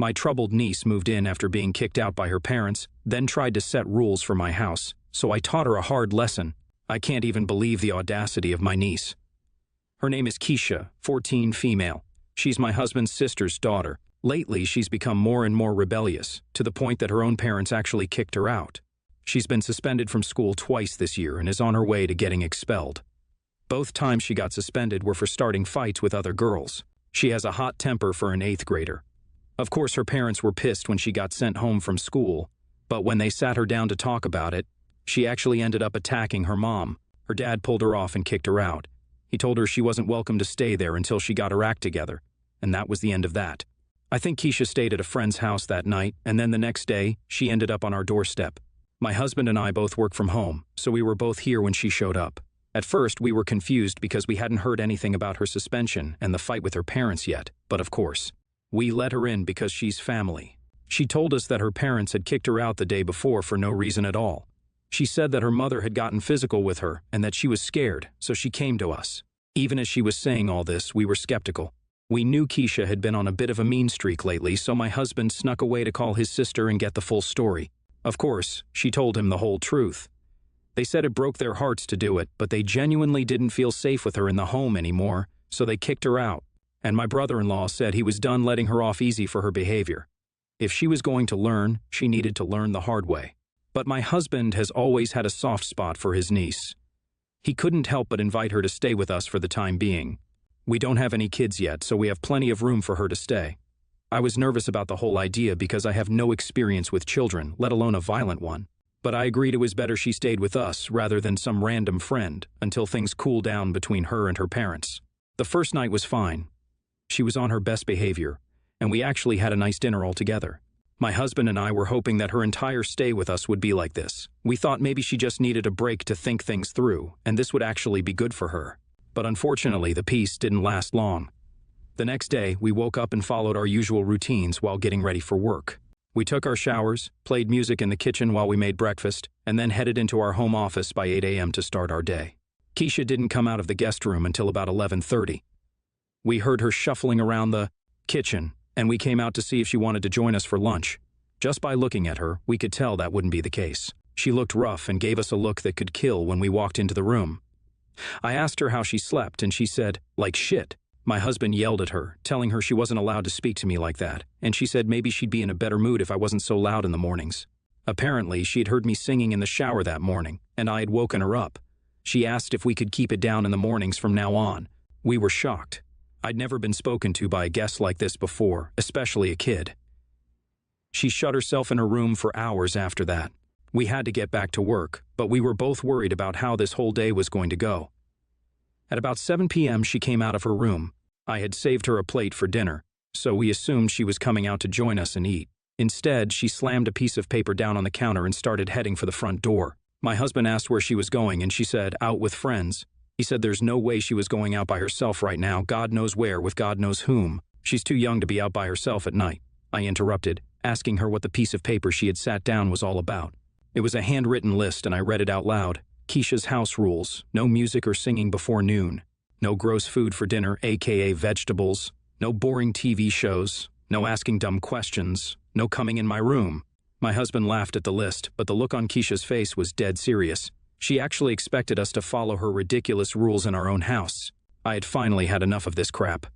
My troubled niece moved in after being kicked out by her parents, then tried to set rules for my house, so I taught her a hard lesson. I can't even believe the audacity of my niece. Her name is Keisha, 14, female. She's my husband's sister's daughter. Lately, she's become more and more rebellious, to the point that her own parents actually kicked her out. She's been suspended from school twice this year and is on her way to getting expelled. Both times she got suspended were for starting fights with other girls. She has a hot temper for an 8th grader. Of course, her parents were pissed when she got sent home from school, but when they sat her down to talk about it, she actually ended up attacking her mom. Her dad pulled her off and kicked her out. He told her she wasn't welcome to stay there until she got her act together, and that was the end of that. I think Keisha stayed at a friend's house that night, and then the next day, she ended up on our doorstep. My husband and I both work from home, so we were both here when she showed up. At first, we were confused because we hadn't heard anything about her suspension and the fight with her parents yet, but of course, we let her in because she's family. She told us that her parents had kicked her out the day before for no reason at all. She said that her mother had gotten physical with her and that she was scared, so she came to us. Even as she was saying all this, we were skeptical. We knew Keisha had been on a bit of a mean streak lately, so my husband snuck away to call his sister and get the full story. Of course, she told him the whole truth. They said it broke their hearts to do it, but they genuinely didn't feel safe with her in the home anymore, so they kicked her out. And my brother-in-law said he was done letting her off easy for her behavior. If she was going to learn, she needed to learn the hard way. But my husband has always had a soft spot for his niece. He couldn't help but invite her to stay with us for the time being. We don't have any kids yet, so we have plenty of room for her to stay. I was nervous about the whole idea because I have no experience with children, let alone a violent one. But I agreed it was better she stayed with us rather than some random friend until things cooled down between her and her parents. The first night was fine. She was on her best behavior, and we actually had a nice dinner all together. My husband and I were hoping that her entire stay with us would be like this. We thought maybe she just needed a break to think things through, and this would actually be good for her. But unfortunately, the peace didn't last long. The next day, we woke up and followed our usual routines while getting ready for work. We took our showers, played music in the kitchen while we made breakfast, and then headed into our home office by 8 a.m. to start our day. Keisha didn't come out of the guest room until about 11:30. We heard her shuffling around the kitchen, and we came out to see if she wanted to join us for lunch. Just by looking at her, we could tell that wouldn't be the case. She looked rough and gave us a look that could kill when we walked into the room. I asked her how she slept, and she said, "Like shit." My husband yelled at her, telling her she wasn't allowed to speak to me like that, and she said maybe she'd be in a better mood if I wasn't so loud in the mornings. Apparently, she had heard me singing in the shower that morning, and I had woken her up. She asked if we could keep it down in the mornings from now on. We were shocked. I'd never been spoken to by a guest like this before, especially a kid. She shut herself in her room for hours after that. We had to get back to work, but we were both worried about how this whole day was going to go. At about 7 p.m., she came out of her room. I had saved her a plate for dinner, so we assumed she was coming out to join us and eat. Instead, she slammed a piece of paper down on the counter and started heading for the front door. My husband asked where she was going, and she said, "Out with friends." He said there's no way she was going out by herself right now, God knows where, with God knows whom. She's too young to be out by herself at night. I interrupted, asking her what the piece of paper she had sat down was all about. It was a handwritten list, and I read it out loud. Keisha's house rules: no music or singing before noon, no gross food for dinner, aka vegetables, no boring TV shows, no asking dumb questions, no coming in my room. My husband laughed at the list, but the look on Keisha's face was dead serious. She actually expected us to follow her ridiculous rules in our own house. I had finally had enough of this crap.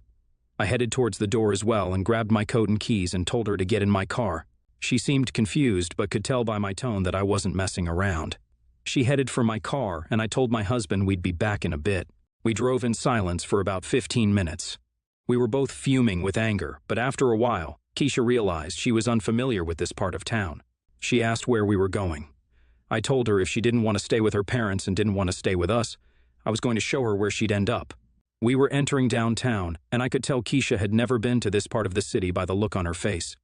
I headed towards the door as well and grabbed my coat and keys and told her to get in my car. She seemed confused but could tell by my tone that I wasn't messing around. She headed for my car, and I told my husband we'd be back in a bit. We drove in silence for about 15 minutes. We were both fuming with anger, but after a while, Keisha realized she was unfamiliar with this part of town. She asked where we were going. I told her if she didn't want to stay with her parents and didn't want to stay with us, I was going to show her where she'd end up. We were entering downtown, and I could tell Keisha had never been to this part of the city by the look on her face.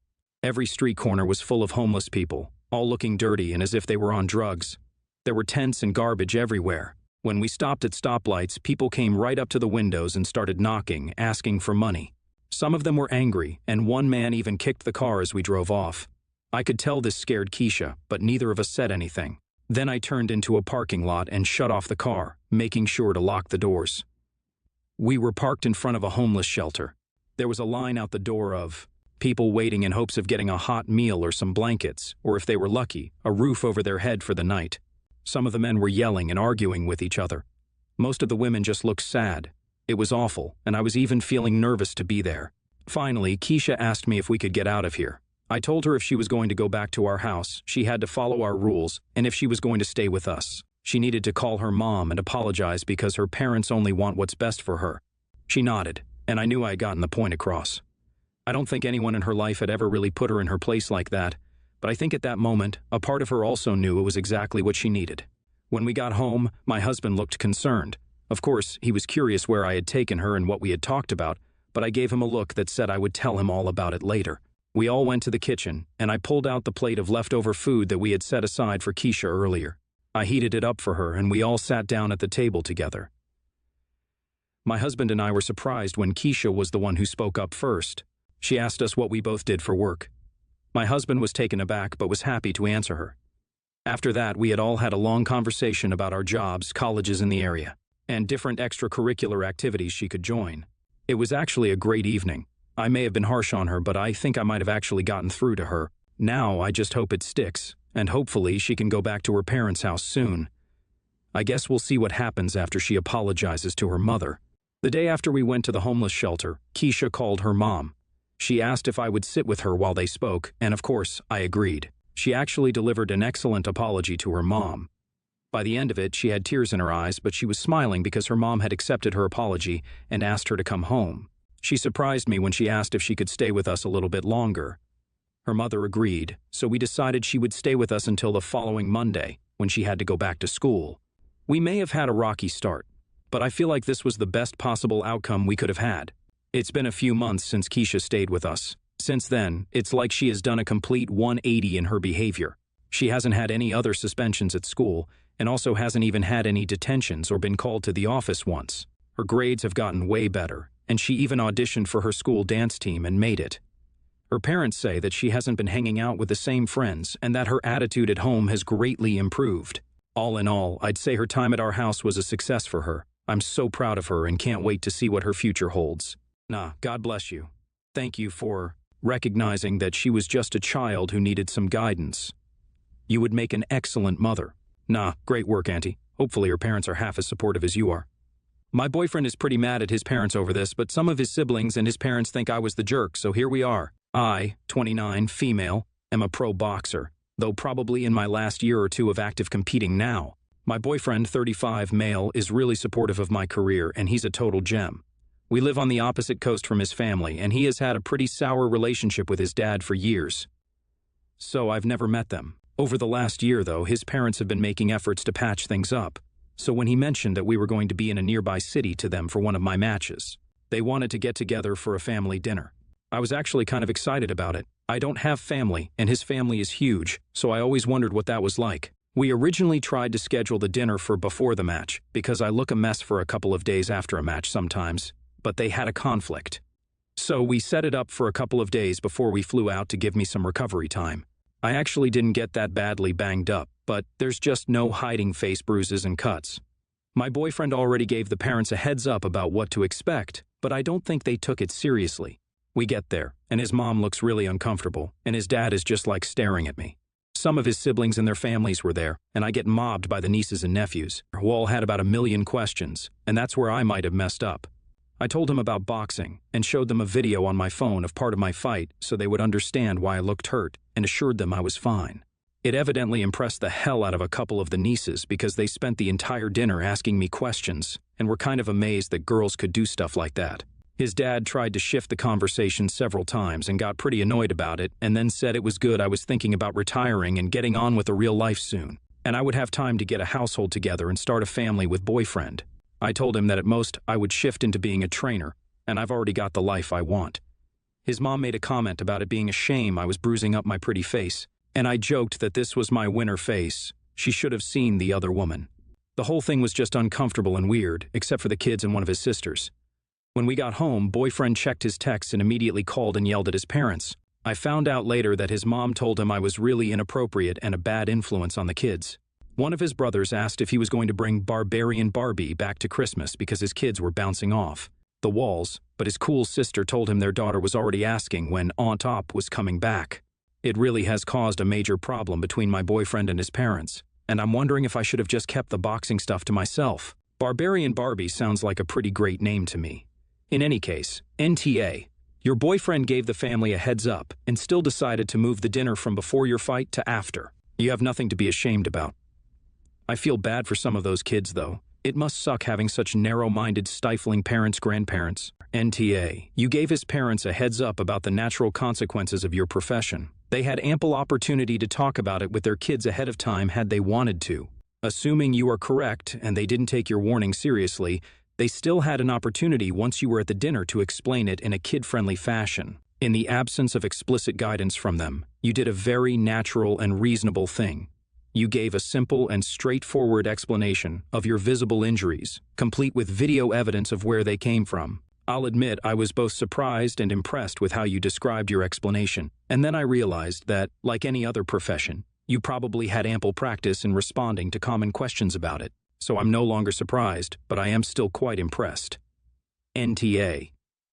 Every street corner was full of homeless people, all looking dirty and as if they were on drugs. There were tents and garbage everywhere. When we stopped at stoplights, people came right up to the windows and started knocking, asking for money. Some of them were angry, and one man even kicked the car as we drove off. I could tell this scared Keisha, but neither of us said anything. Then I turned into a parking lot and shut off the car, making sure to lock the doors. We were parked in front of a homeless shelter. There was a line out the door of People waiting in hopes of getting a hot meal or some blankets, or if they were lucky, a roof over their head for the night. Some of the men were yelling and arguing with each other. Most of the women just looked sad. It was awful, and I was even feeling nervous to be there. Finally, Keisha asked me if we could get out of here. I told her if she was going to go back to our house, she had to follow our rules, and if she was going to stay with us, she needed to call her mom and apologize because her parents only want what's best for her. She nodded, and I knew I had gotten the point across. I don't think anyone in her life had ever really put her in her place like that, but I think at that moment, a part of her also knew it was exactly what she needed. When we got home, my husband looked concerned. Of course, he was curious where I had taken her and what we had talked about, but I gave him a look that said I would tell him all about it later. We all went to the kitchen, and I pulled out the plate of leftover food that we had set aside for Keisha earlier. I heated it up for her, and we all sat down at the table together. My husband and I were surprised when Keisha was the one who spoke up first. She asked us what we both did for work. My husband was taken aback but was happy to answer her. After that, we had all had a long conversation about our jobs, colleges in the area, and different extracurricular activities she could join. It was actually a great evening. I may have been harsh on her, but I think I might have actually gotten through to her. Now I just hope it sticks, and hopefully she can go back to her parents' house soon. I guess we'll see what happens after she apologizes to her mother. The day after we went to the homeless shelter, Keisha called her mom. She asked if I would sit with her while they spoke, and of course, I agreed. She actually delivered an excellent apology to her mom. By the end of it, she had tears in her eyes, but she was smiling because her mom had accepted her apology and asked her to come home. She surprised me when she asked if she could stay with us a little bit longer. Her mother agreed, so we decided she would stay with us until the following Monday, when she had to go back to school. We may have had a rocky start, but I feel like this was the best possible outcome we could have had. It's been a few months since Keisha stayed with us. Since then, it's like she has done a complete 180 in her behavior. She hasn't had any other suspensions at school, and also hasn't even had any detentions or been called to the office once. Her grades have gotten way better, and she even auditioned for her school dance team and made it. Her parents say that she hasn't been hanging out with the same friends and that her attitude at home has greatly improved. All in all, I'd say her time at our house was a success for her. I'm so proud of her and can't wait to see what her future holds. God bless you. Thank you for recognizing that she was just a child who needed some guidance. You would make an excellent mother. Great work, Auntie. Hopefully her parents are half as supportive as you are. My boyfriend is pretty mad at his parents over this, but some of his siblings and his parents think I was the jerk, so here we are. I, 29, female, am a pro boxer, though probably in my last year or two of active competing now. My boyfriend, 35, male, is really supportive of my career, and he's a total gem. We live on the opposite coast from his family, and he has had a pretty sour relationship with his dad for years. So I've never met them. Over the last year, though, his parents have been making efforts to patch things up. So when he mentioned that we were going to be in a nearby city to them for one of my matches, they wanted to get together for a family dinner. I was actually kind of excited about it. I don't have family, and his family is huge, so I always wondered what that was like. We originally tried to schedule the dinner for before the match, because I look a mess for a couple of days after a match sometimes, but they had a conflict. So we set it up for a couple of days before we flew out to give me some recovery time. I actually didn't get that badly banged up, but there's just no hiding face bruises and cuts. My boyfriend already gave the parents a heads up about what to expect, but I don't think they took it seriously. We get there, and his mom looks really uncomfortable, and his dad is just like staring at me. Some of his siblings and their families were there, and I get mobbed by the nieces and nephews, who all had about 1,000,000 questions, and that's where I might have messed up. I told him about boxing and showed them a video on my phone of part of my fight so they would understand why I looked hurt and assured them I was fine. It evidently impressed the hell out of a couple of the nieces because they spent the entire dinner asking me questions and were kind of amazed that girls could do stuff like that. His dad tried to shift the conversation several times and got pretty annoyed about it and then said it was good I was thinking about retiring and getting on with a real life soon, and I would have time to get a household together and start a family with boyfriend. I told him that at most I would shift into being a trainer, and I've already got the life I want. His mom made a comment about it being a shame I was bruising up my pretty face, and I joked that this was my winner face. She should have seen the other woman. The whole thing was just uncomfortable and weird, except for the kids and one of his sisters. When we got home, boyfriend checked his texts and immediately called and yelled at his parents. I found out later that his mom told him I was really inappropriate and a bad influence on the kids. One of his brothers asked if he was going to bring Barbarian Barbie back to Christmas because his kids were bouncing off. the walls, but his cool sister told him their daughter was already asking when Aunt Op was coming back. It really has caused a major problem between my boyfriend and his parents, and I'm wondering if I should have just kept the boxing stuff to myself. Barbarian Barbie sounds like a pretty great name to me. In any case, NTA, your boyfriend gave the family a heads up and still decided to move the dinner from before your fight to after. You have nothing to be ashamed about. I feel bad for some of those kids, though. It must suck having such narrow-minded, stifling parents-grandparents. NTA, you gave his parents a heads up about the natural consequences of your profession. They had ample opportunity to talk about it with their kids ahead of time had they wanted to. Assuming you are correct and they didn't take your warning seriously, they still had an opportunity once you were at the dinner to explain it in a kid-friendly fashion. In the absence of explicit guidance from them, you did a very natural and reasonable thing. You gave a simple and straightforward explanation of your visible injuries, complete with video evidence of where they came from. I'll admit I was both surprised and impressed with how you described your explanation, and then I realized that, like any other profession, you probably had ample practice in responding to common questions about it. So I'm no longer surprised, but I am still quite impressed. NTA.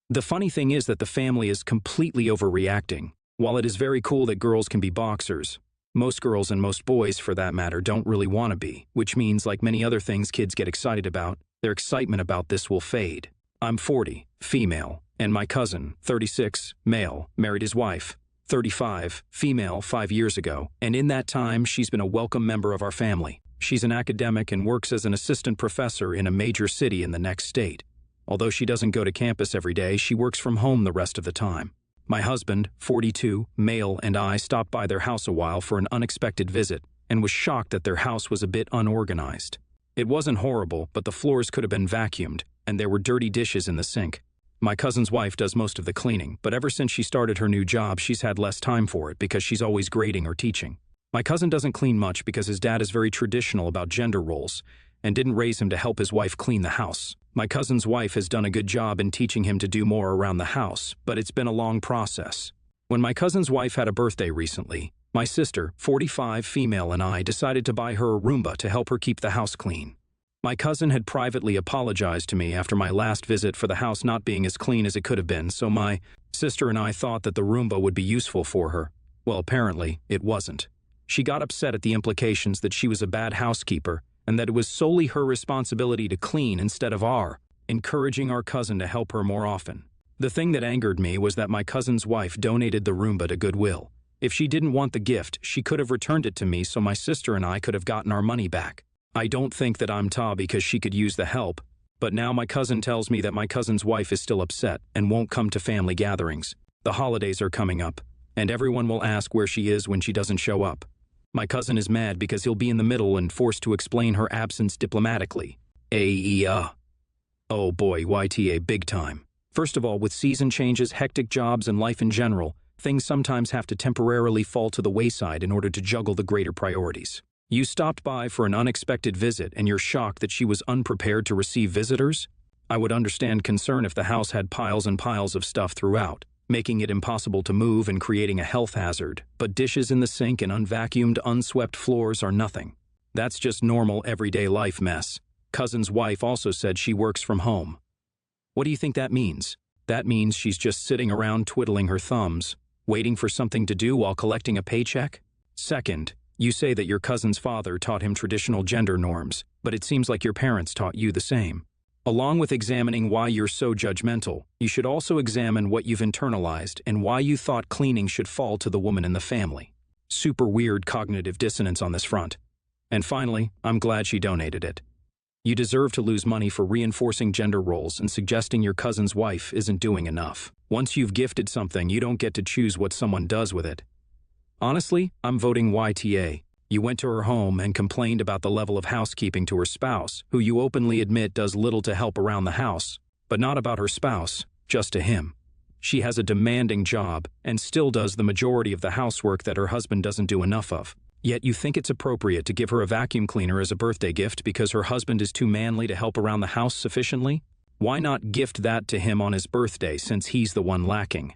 The funny thing is that the family is completely overreacting. While it is very cool that girls can be boxers, most girls and most boys, for that matter, don't really want to be, which means, like many other things kids get excited about, their excitement about this will fade. I'm 40, female, and my cousin, 36, male, married his wife, 35, female, 5 years ago, and in that time she's been a welcome member of our family. She's an academic and works as an assistant professor in a major city in the next state. Although she doesn't go to campus every day, she works from home the rest of the time. My husband, 42, male, and I stopped by their house a while for an unexpected visit and was shocked that their house was a bit unorganized. It wasn't horrible, but the floors could have been vacuumed, and there were dirty dishes in the sink. My cousin's wife does most of the cleaning, but ever since she started her new job, she's had less time for it because she's always grading or teaching. My cousin doesn't clean much because his dad is very traditional about gender roles and didn't raise him to help his wife clean the house. My cousin's wife has done a good job in teaching him to do more around the house, but it's been a long process. When my cousin's wife had a birthday recently, my sister, 45, female, and I decided to buy her a Roomba to help her keep the house clean. My cousin had privately apologized to me after my last visit for the house not being as clean as it could have been, so my sister and I thought that the Roomba would be useful for her. Well, apparently, it wasn't. She got upset at the implications that she was a bad housekeeper and that it was solely her responsibility to clean instead of our, encouraging our cousin to help her more often. The thing that angered me was that my cousin's wife donated the Roomba to Goodwill. If she didn't want the gift, she could have returned it to me so my sister and I could have gotten our money back. I don't think that I'm Ta because she could use the help, but now my cousin tells me that my cousin's wife is still upset and won't come to family gatherings. The holidays are coming up, and everyone will ask where she is when she doesn't show up. My cousin is mad because he'll be in the middle and forced to explain her absence diplomatically. Oh boy, YTA big time. First of all, with season changes, hectic jobs, and life in general, things sometimes have to temporarily fall to the wayside in order to juggle the greater priorities. You stopped by for an unexpected visit and you're shocked that she was unprepared to receive visitors? I would understand concern if the house had piles and piles of stuff throughout, making it impossible to move and creating a health hazard, but dishes in the sink and unvacuumed, unswept floors are nothing. That's just normal everyday life mess. Cousin's wife also said she works from home. What do you think that means? That means she's just sitting around twiddling her thumbs, waiting for something to do while collecting a paycheck? Second, you say that your cousin's father taught him traditional gender norms, but it seems like your parents taught you the same. Along with examining why you're so judgmental, you should also examine what you've internalized and why you thought cleaning should fall to the woman in the family. Super weird cognitive dissonance on this front. And finally, I'm glad she donated it. You deserve to lose money for reinforcing gender roles and suggesting your cousin's wife isn't doing enough. Once you've gifted something, you don't get to choose what someone does with it. Honestly, I'm voting YTA. You went to her home and complained about the level of housekeeping to her spouse, who you openly admit does little to help around the house, but not about her spouse, just to him. She has a demanding job and still does the majority of the housework that her husband doesn't do enough of. Yet you think it's appropriate to give her a vacuum cleaner as a birthday gift because her husband is too manly to help around the house sufficiently? Why not gift that to him on his birthday since he's the one lacking?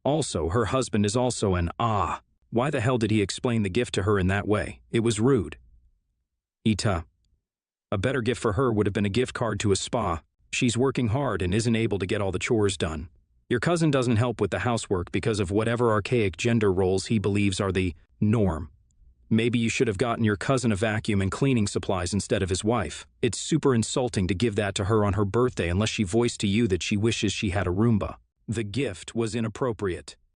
Also, her husband is also an Why the hell did he explain the gift to her in that way? It was rude. Ita. A better gift for her would have been a gift card to a spa. She's working hard and isn't able to get all the chores done. Your cousin doesn't help with the housework because of whatever archaic gender roles he believes are the norm. Maybe you should have gotten your cousin a vacuum and cleaning supplies instead of his wife. It's super insulting to give that to her on her birthday unless she voiced to you that she wishes she had a Roomba. The gift was inappropriate.